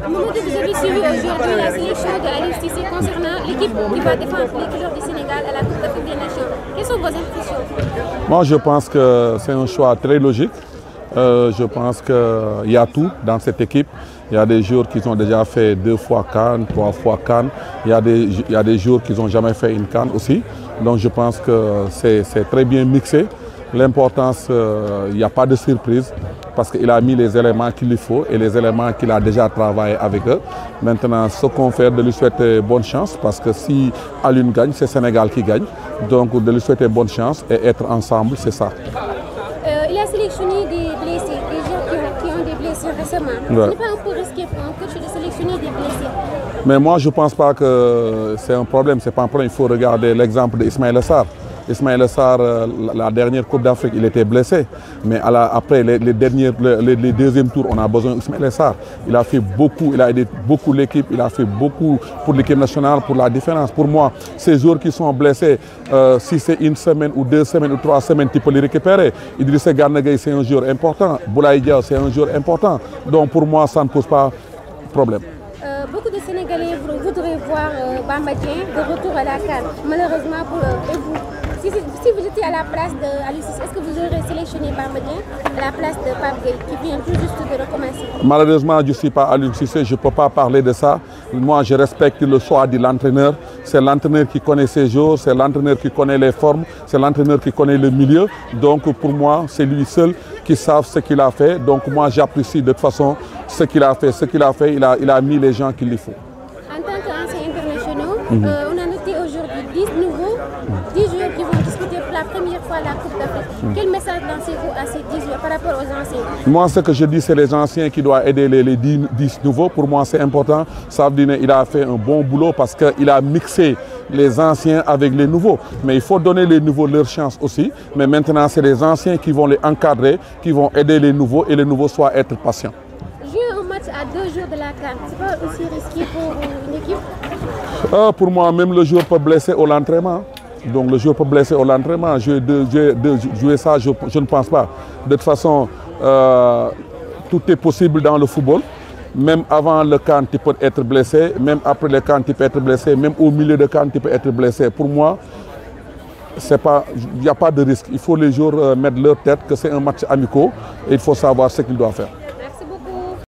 Mamadou, vous avez suivi aujourd'hui la sélection de Aliou Cissé concernant l'équipe qui va défendre les couleurs du Sénégal à la Coupe d'Afrique des Nations. Quelles sont vos impressions? Moi, je pense que c'est un choix très logique. Je pense qu'il y a tout dans cette équipe. Il y a des joueurs qui ont déjà fait 2 fois CAN, 3 fois CAN. Il y a des joueurs qui n'ont jamais fait une CAN aussi. Donc je pense que c'est très bien mixé. L'importance, il n'y a pas de surprise parce qu'il a mis les éléments qu'il lui faut et les éléments qu'il a déjà travaillé avec eux. Maintenant, ce qu'on fait, de lui souhaiter bonne chance parce que si Aliou gagne, c'est Sénégal qui gagne. Donc de lui souhaiter bonne chance et être ensemble, c'est ça. Il a sélectionné des blessés, des gens qui ont des blessures récemment. Ce n'est pas un peu risqué pour un coach de sélectionner des blessés? Mais moi, je ne pense pas que c'est un problème. Ce n'est pas un problème. Il faut regarder l'exemple d'Ismaïla Sarr. Ismaïla Sarr, la dernière Coupe d'Afrique, il était blessé. Mais après les deuxièmes tours, on a besoin d'Ismaïla Sarr. Il a fait beaucoup, il a aidé beaucoup l'équipe, il a fait beaucoup pour l'équipe nationale, pour la différence. Pour moi, ces joueurs qui sont blessés, si c'est 1 semaine ou 2 semaines ou 3 semaines, tu peux les récupérer. Idrissa Gana Gueye, c'est un joueur important. Boulaye Dia, c'est un joueur important. Donc pour moi, ça ne pose pas de problème. Beaucoup de Sénégalais voudraient voir Bamba Dieng de retour à la CAN. Malheureusement pour vous, si vous étiez à la place d'Aliou Cissé, est-ce que vous aurez sélectionné Bamba Dieng à la place de Pape Gueye qui vient tout juste de recommencer? Malheureusement, je ne suis pas Aliou Cissé, je ne peux pas parler de ça. Moi, je respecte le choix de l'entraîneur. C'est l'entraîneur qui connaît ses joueurs, c'est l'entraîneur qui connaît les formes, c'est l'entraîneur qui connaît le milieu. Donc pour moi, c'est lui seul qui savent ce qu'il a fait. Donc moi, j'apprécie de toute façon ce qu'il a fait. Ce qu'il a fait, il a mis les gens qu'il lui faut. En tant qu'anciens internationaux, on a noté aujourd'hui 10 nouveaux, 10 joueurs qui vont disputer pour la première fois la Coupe d'Afrique. Quel message lancez-vous à ces 10 joueurs par rapport aux anciens? Moi, ce que je dis, c'est les anciens qui doivent aider les 10 nouveaux. Pour moi, c'est important. Ça veut dire qu'il a fait un bon boulot parce qu'il a mixé les anciens avec les nouveaux. Mais il faut donner les nouveaux leur chance aussi. Mais maintenant, c'est les anciens qui vont les encadrer, qui vont aider les nouveaux et les nouveaux soient être patients. Jouer un match à 2 jours de la CAN, c'est pas aussi risqué pour une équipe? Pour moi, même le joueur peut blesser au l'entraînement. Donc le joueur peut blesser au l'entraînement. Jouer ça, je ne pense pas. De toute façon, tout est possible dans le football. Même avant le CAN, tu peux être blessé. Même après le CAN, tu peux être blessé. Même au milieu de CAN, tu peux être blessé. Pour moi, il n'y a pas de risque. Il faut les joueurs mettre leur tête que c'est un match amical et il faut savoir ce qu'ils doivent faire.